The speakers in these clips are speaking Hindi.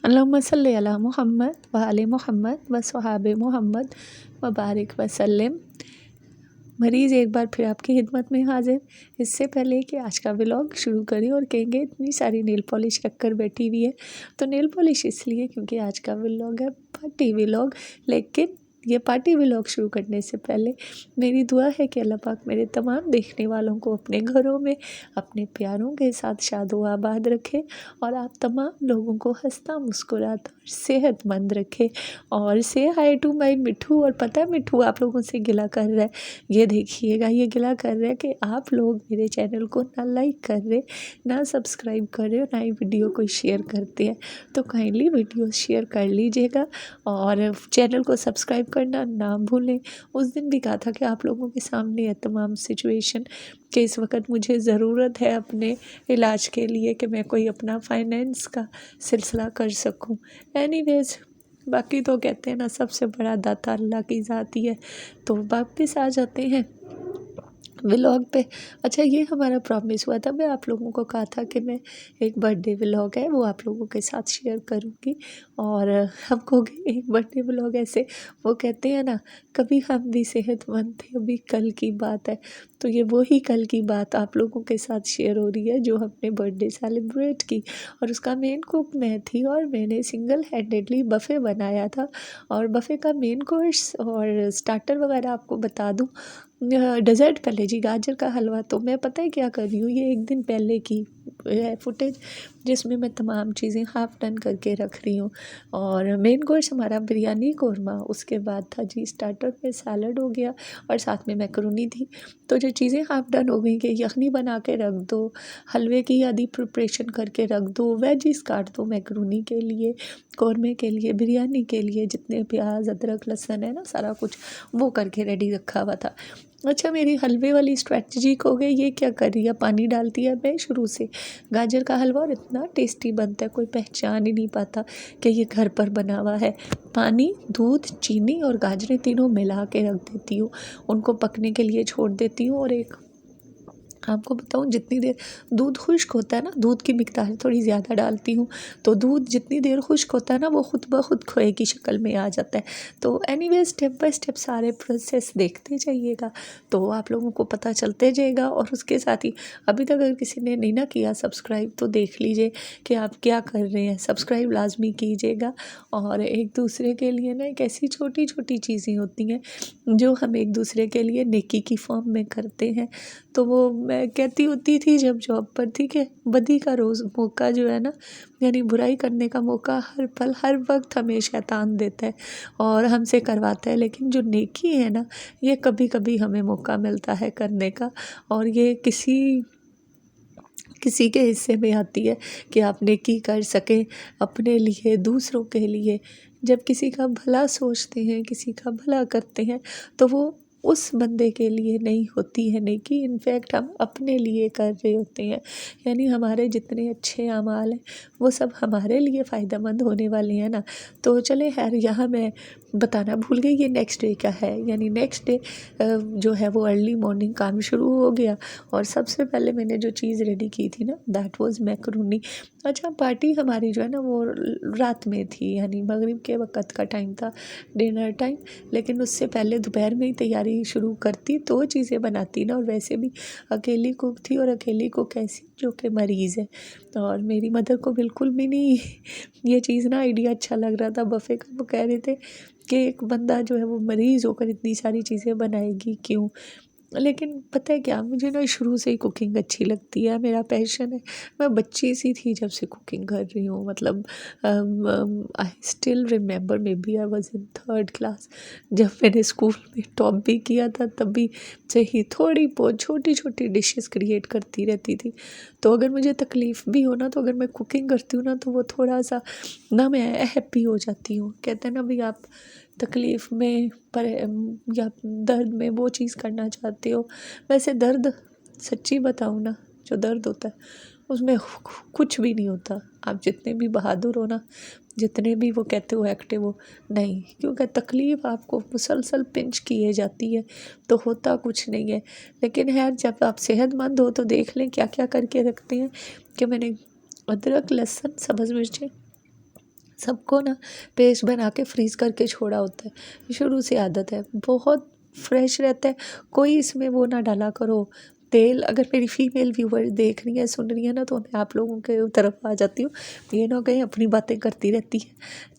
अल्लाहुम्मा सल्ली अला मुहम्मद व आले मुहम्मद व सहाबे मुहम्मद व बारिक वसल्लम। मरीज़ एक बार फिर आपकी खिदमत में हाजिर। इससे पहले कि आज का व्लॉग शुरू करें और कहेंगे इतनी सारी नेल पॉलिश रख कर बैठी हुई है, तो नेल पॉलिश इसलिए क्योंकि आज का व्लॉग है पार्टी व्लॉग। लेकिन ये पार्टी व्लॉग शुरू करने से पहले मेरी दुआ है कि अल्लाह पाक मेरे तमाम देखने वालों को अपने घरों में अपने प्यारों के साथ शादो आबाद रखे और आप तमाम लोगों को हंसता मुस्कुराता और सेहतमंद रखे। और से हाय टू माई मिठू। और पता है मिठू आप लोगों से गिला कर रहा है, ये देखिएगा, ये गिला कर रहा है कि आप लोग मेरे चैनल को ना लाइक कर रहे, ना सब्सक्राइब कर रहे और ना ही वीडियो को शेयर करते हैं। तो काइंडली वीडियो शेयर कर लीजिएगा और चैनल को सब्सक्राइब करना ना भूलें। उस दिन भी कहा था कि आप लोगों के सामने है तमाम सिचुएशन कि इस वक्त मुझे ज़रूरत है अपने इलाज के लिए कि मैं कोई अपना फाइनेंस का सिलसिला कर सकूं। एनीवेज बाकी तो कहते हैं ना सबसे बड़ा दाता अल्लाह की ज़ात ही है। तो वापस आ जाते हैं व्लॉग पे। अच्छा, ये हमारा प्रॉमिस हुआ था, मैं आप लोगों को कहा था कि मैं एक बर्थडे व्लॉग है वो आप लोगों के साथ शेयर करूँगी। और हम कहोगे एक बर्थडे व्लॉग ऐसे, वो कहते हैं ना कभी हम भी सेहतमंद थे, अभी कल की बात है। तो ये वही कल की बात आप लोगों के साथ शेयर हो रही है जो हमने बर्थडे सेलिब्रेट की और उसका मेन कुक मैं थी और मैंने सिंगल हैंडेडली बफ़े बनाया था। और बफ़े का मेन कोर्स और स्टार्टर वगैरह आपको बता दूँ। डेज़र्ट पहले जी गाजर का हलवा, तो मैं पता है क्या कर रही हूँ, ये एक दिन पहले की है फुटेज जिसमें मैं तमाम चीज़ें हाफ़ डन करके रख रही हूँ। और मेन कोर्स हमारा बिरयानी कोरमा, उसके बाद था जी स्टार्टर में सैलड हो गया और साथ में मैकरोनी थी। तो जो चीज़ें हाफ़ डन हो गई कि यखनी बना के रख दो, हलवे की आधी प्रिपरेशन करके रख दो, वेजिस काट दो मैकरोनी के लिए, कौरमे के लिए, बिरयानी के लिए, जितने प्याज अदरक लहसुन है ना सारा कुछ वो करके रेडी रखा हुआ था। अच्छा, मेरी हलवे वाली स्ट्रेटजी हो गई, ये क्या कर रही है, पानी डालती है मैं शुरू से। गाजर का हलवा और इतना टेस्टी बनता है कोई पहचान ही नहीं पाता कि ये घर पर बना हुआ है। पानी, दूध, चीनी और गाजरें तीनों मिला के रख देती हूँ, उनको पकने के लिए छोड़ देती हूँ। और एक आपको बताऊँ, जितनी देर दूध खुश्क होता है ना, दूध की मिकदार थोड़ी ज़्यादा डालती हूँ, तो दूध जितनी देर खुश्क होता है ना वो खुद ब खुद खोए की शक्ल में आ जाता है। तो एनीवे स्टेप बाय स्टेप सारे प्रोसेस देखते जाइएगा तो आप लोगों को पता चलते जाएगा। और उसके साथ ही अभी तक अगर किसी ने नहीं ना किया सब्सक्राइब तो देख लीजिए कि आप क्या कर रहे हैं, सब्सक्राइब लाजमी कीजिएगा। और एक दूसरे के लिए ना एक ऐसी छोटी छोटी चीज़ें होती हैं जो हम एक दूसरे के लिए नेकी की फॉर्म में करते हैं। तो वो मैं कहती होती थी जब जॉब पर थी कि बदी का रोज़ मौका जो है ना, यानी बुराई करने का मौका हर पल हर वक्त हमें शैतान देता है और हमसे करवाता है, लेकिन जो नेकी है ना ये कभी कभी हमें मौका मिलता है करने का। और ये किसी किसी के हिस्से में आती है कि आप नेकी कर सकें अपने लिए, दूसरों के लिए। जब किसी का भला सोचते हैं, किसी का भला करते हैं, तो वो उस बंदे के लिए नहीं होती है नेकी, इनफैक्ट हम अपने लिए कर रहे होते हैं। यानी हमारे जितने अच्छे अमाल हैं वो सब हमारे लिए फ़ायदेमंद होने वाले हैं ना। तो चले खैर, यहाँ मैं बताना भूल गई ये नेक्स्ट डे का है। यानी नेक्स्ट डे जो है वो अर्ली मॉर्निंग काम शुरू हो गया और सबसे पहले मैंने जो चीज़ रेडी की थी ना दैट वाज मैकरोनी। अच्छा, पार्टी हमारी जो है ना वो रात में थी, यानी मगरिब के वक़्त का टाइम था, डिनर टाइम। लेकिन उससे पहले दोपहर में ही तैयारी शुरू करती तो चीज़ें बनाती ना। और वैसे भी अकेली कुक थी और अकेली कुक ऐसी जो कि मरीज़ है। और मेरी मदर को बिल्कुल भी नहीं ये चीज़ ना आइडिया अच्छा लग रहा था बफ़े का। वो कह रहे थे कि एक बंदा जो है वो मरीज़ होकर इतनी सारी चीज़ें बनाएगी क्यों। लेकिन पता है क्या, मुझे ना शुरू से ही कुकिंग अच्छी लगती है, मेरा पैशन है। मैं बच्ची सी थी जब से कुकिंग कर रही हूँ। मतलब I still remember maybe I was in third class जब मैंने स्कूल में टॉप भी किया था, तभी से ही थोड़ी बहुत छोटी छोटी डिशेस क्रिएट करती रहती थी। तो अगर मुझे तकलीफ़ भी हो ना, तो अगर मैं कुकिंग करती हूँ ना तो वो थोड़ा सा ना मैं हैप्पी हो जाती हूँ। कहते हैं ना भाई, आप तकलीफ़ में पर या दर्द में वो चीज़ करना चाहते हो। वैसे दर्द, सच्ची बताऊँ ना, जो दर्द होता है उसमें कुछ भी नहीं होता। आप जितने भी बहादुर हो ना, जितने भी वो कहते हो एक्टिव हो, नहीं, क्योंकि तकलीफ़ आपको मुसलसल पिंच किए जाती है तो होता कुछ नहीं है। लेकिन खैर, जब आप सेहतमंद हो तो देख लें क्या क्या करके रखते हैं कि मैंने अदरक लहसुन सब्ज़ मिर्चें सबको ना पेस्ट बना के फ्रीज़ करके छोड़ा होता है, शुरू से आदत है, बहुत फ्रेश रहता है। कोई इसमें वो ना डाला करो तेल। अगर मेरी फीमेल व्यूवर देख रही है, सुन रही है ना, तो मैं आप लोगों के तरफ आ जाती हूँ, ये ना कहीं अपनी बातें करती रहती है।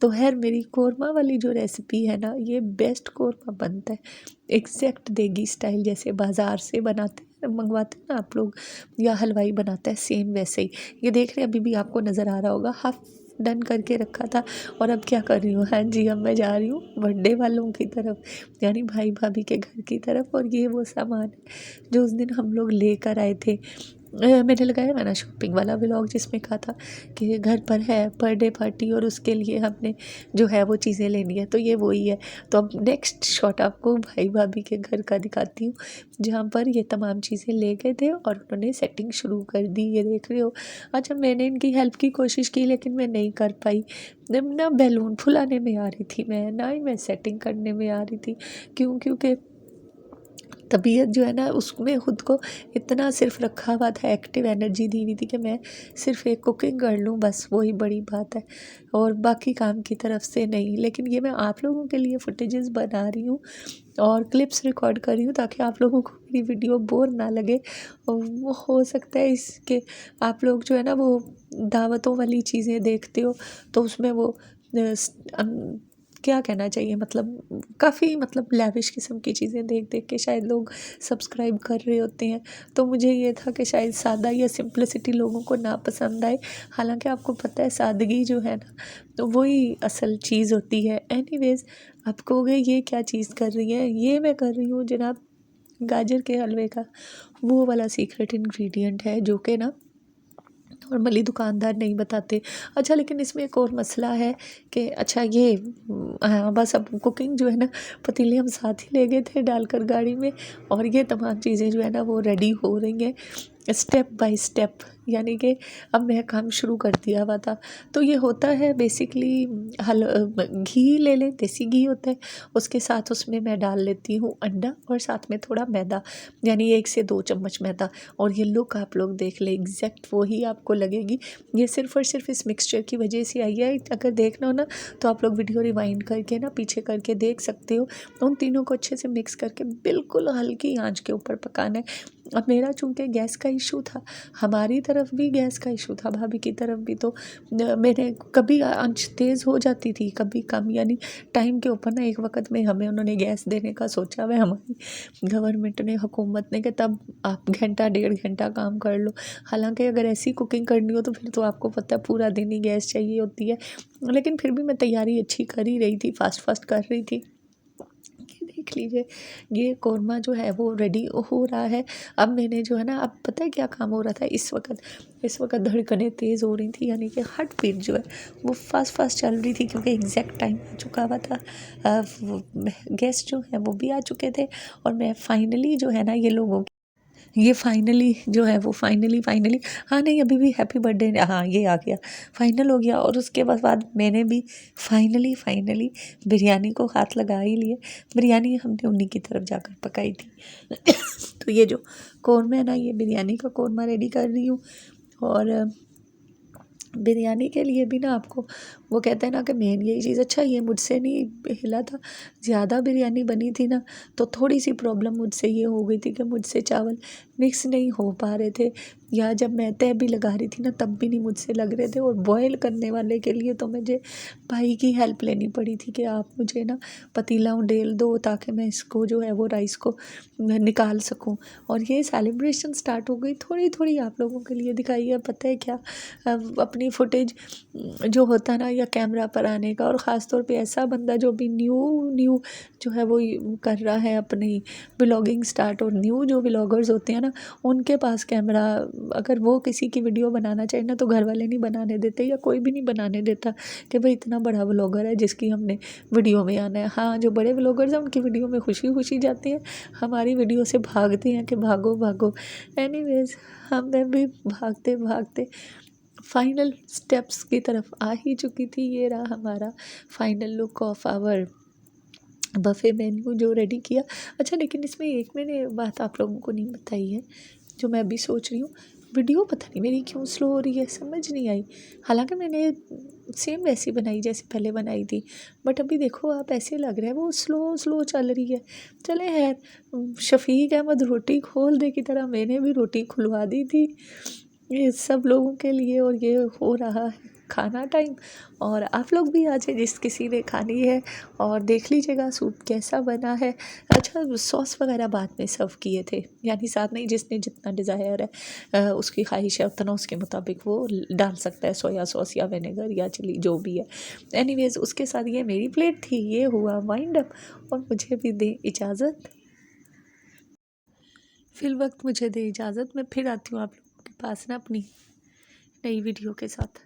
तो खैर मेरी कोरमा वाली जो रेसिपी है ना, ये बेस्ट कोरमा बनता है, एग्जैक्ट देगी स्टाइल जैसे बाज़ार से बनाते हैं, मंगवाते हैं ना आप लोग, या हलवाई बनाता है सेम वैसे ही। ये देख रहे हैं, अभी भी आपको नज़र आ रहा होगा, हाफ डन करके रखा था। और अब क्या कर रही हूँ, हाँ जी, अब मैं जा रही हूँ बर्थडे वालों की तरफ, यानी भाई भाभी के घर की तरफ। और ये वो सामान है जो उस दिन हम लोग लेकर आए थे। मैंने लगाया मैंने शॉपिंग वाला व्लॉग, जिसमें कहा था कि घर पर है बर्थडे पार्टी और उसके लिए हमने जो है वो चीज़ें लेनी है, तो ये वही है। तो अब नेक्स्ट शॉट आपको भाई भाभी के घर का दिखाती हूँ, जहाँ पर ये तमाम चीज़ें ले गए थे और उन्होंने सेटिंग शुरू कर दी, ये देख रहे हो। अच्छा, मैंने इनकी हेल्प की कोशिश की, लेकिन मैं नहीं कर पाई, ना बैलून फुलाने में आ रही थी मैं, ना ही मैं सेटिंग करने में आ रही थी। क्योंकि तबीयत जो है ना, उसमें खुद को इतना सिर्फ रखा हुआ था, एक्टिव एनर्जी दी हुई थी कि मैं सिर्फ एक कुकिंग कर लूँ, बस वही बड़ी बात है, और बाकी काम की तरफ से नहीं। लेकिन ये मैं आप लोगों के लिए फुटेजेस बना रही हूँ और क्लिप्स रिकॉर्ड कर रही हूँ, ताकि आप लोगों को मेरी वीडियो बोर ना लगे। और वो हो सकता है इसके आप लोग जो है ना वो दावतों वाली चीज़ें देखते हो, तो उसमें वो क्या कहना चाहिए, मतलब काफ़ी मतलब लैविश किस्म की चीज़ें देख देख के शायद लोग सब्सक्राइब कर रहे होते हैं। तो मुझे ये था कि शायद सादा या सिंप्लिसिटी लोगों को ना पसंद आए। हालांकि आपको पता है सादगी जो है ना, तो वही असल चीज़ होती है। एनीवेज, आप कहोगे ये क्या चीज़ कर रही है, ये मैं कर रही हूँ जनाब गाजर के हलवे का वो वाला सीक्रेट इंग्रेडिएंट है, जो कि ना नॉर्मली दुकानदार नहीं बताते। अच्छा, लेकिन इसमें एक और मसला है कि अच्छा ये हाँ, बस अब कुकिंग जो है ना, पतीले हम साथ ही ले गए थे डालकर गाड़ी में, और ये तमाम चीज़ें जो है ना वो रेडी हो रही हैं स्टेप बाय स्टेप, यानी कि अब मैं काम शुरू कर दिया हुआ था। तो ये होता है बेसिकली घी ले लें, देसी घी होता है, उसके साथ उसमें मैं डाल लेती हूँ अंडा और साथ में थोड़ा मैदा, यानी 1 से 2 चम्मच मैदा। और ये लुक आप लोग देख लें, एग्जैक्ट वही आपको लगेगी। ये सिर्फ़ और सिर्फ इस मिक्सचर की वजह से आई है। अगर देखना हो ना, तो आप लोग वीडियो रिवाइंड करके ना पीछे करके देख सकते हो। उन तीनों को अच्छे से मिक्स करके बिल्कुल हल्की आंच के ऊपर पकाना है। अब मेरा चूँकि गैस का इशू था, हमारी तरफ भी गैस का इशू था, भाभी की तरफ भी, तो मैंने कभी आंच तेज़ हो जाती थी, कभी कम, यानी टाइम के ऊपर ना। एक वक्त में हमें उन्होंने गैस देने का सोचा हुआ है, हमारी गवर्नमेंट ने, हुकूमत ने, कि तब आप घंटा 1.5 घंटा काम कर लो। हालांकि अगर ऐसी कुकिंग करनी हो तो फिर तो आपको पता है पूरा दिन ही गैस चाहिए होती है। लेकिन फिर भी मैं तैयारी अच्छी कर ही रही थी, फास्ट फास्ट कर रही थी। ये देख लीजिए, ये कोरमा जो है वो रेडी हो रहा है। अब मैंने जो है ना, अब पता है क्या काम हो रहा था इस वक्त धड़कनें तेज़ हो रही थी, यानी कि हार्ट बीट जो है वो फास्ट फास्ट चल रही थी, क्योंकि एग्जैक्ट टाइम आ चुका हुआ था। गेस्ट जो है वो भी आ चुके थे, और मैं फाइनली जो है ना ये लोगों ये फाइनली जो है वो फाइनली हाँ, नहीं, अभी भी हैप्पी बर्थडे, हाँ ये आ गया, फाइनल हो गया। और उसके बाद मैंने भी फाइनली बिरयानी को हाथ लगा ही लिए। बिरयानी हमने उन्हीं की तरफ जाकर पकाई थी। तो ये जो कौरमा है ना, ये बिरयानी का कौरमा रेडी कर रही हूँ। और बिरयानी के लिए भी ना आपको वो कहते हैं ना कि मेन यही चीज़, अच्छा ये मुझसे नहीं हिला था, ज़्यादा बिरयानी बनी थी ना, तो थोड़ी सी प्रॉब्लम मुझसे ये हो गई थी कि मुझसे चावल मिक्स नहीं हो पा रहे थे, या जब मैं तय भी लगा रही थी ना तब भी नहीं मुझसे लग रहे थे। और बॉयल करने वाले के लिए तो मुझे भाई की हेल्प लेनी पड़ी थी कि आप मुझे ना पतीला उंडेल दो, ताकि मैं इसको जो है वो राइस को निकाल सकूं। और ये सेलिब्रेशन स्टार्ट हो गई, थोड़ी थोड़ी आप लोगों के लिए दिखाई है। पता है क्या, अपनी फुटेज जो होता ना, या कैमरा पर आने का, और ख़ास तौर पे ऐसा बंदा जो भी न्यू जो है वो कर रहा है अपनी ब्लॉगिंग स्टार्ट, और न्यू जो व्लॉगर्स होते हैं ना, उनके पास कैमरा, अगर वो किसी की वीडियो बनाना चाहे ना, तो घर वाले नहीं बनाने देते, या कोई भी नहीं बनाने देता कि भाई इतना बड़ा व्लॉगर है जिसकी हमने वीडियो में आना है। हाँ, जो बड़े व्लॉगर्स हैं उनकी वीडियो में खुशी खुशी जाते हैं, हमारी वीडियो से भागते हैं कि भागो भागो। एनीवेज, हमें भी भागते भागते फाइनल स्टेप्स की तरफ आ ही चुकी थी। ये रहा हमारा final look of our buffet menu जो रेडी किया। अच्छा, लेकिन इसमें एक मैंने बात आप लोगों को नहीं बताई है, जो मैं अभी सोच रही हूँ। वीडियो पता नहीं मेरी क्यों स्लो हो रही है, समझ नहीं आई। हालांकि मैंने सेम वैसी बनाई जैसे पहले बनाई थी, बट अभी देखो आप ऐसे लग रहा है वो स्लो स्लो चल रही है। चले खैर, शफीक अहमद रोटी खोल दे की तरह मैंने भी रोटी खुलवा दी थी ये सब लोगों के लिए, और ये हो रहा है खाना टाइम। और आप लोग भी आ जाए जिस किसी ने खानी है, और देख लीजिएगा सूप कैसा बना है। अच्छा, सॉस वगैरह बाद में सर्व किए थे, यानी साथ नहीं, जिसने जितना डिज़ायर है उसकी ख्वाहिश है उतना उसके मुताबिक वो डाल सकता है, सोया सॉस या विनेगर या चिली जो भी है। एनीवेज उसके साथ ये मेरी प्लेट थी, ये हुआ वाइंड अप। और मुझे भी दे इजाज़त, फिर वक्त मुझे दे इजाज़त। मैं फिर आती हूँ आप लोगों के पास ना अपनी नई वीडियो के साथ।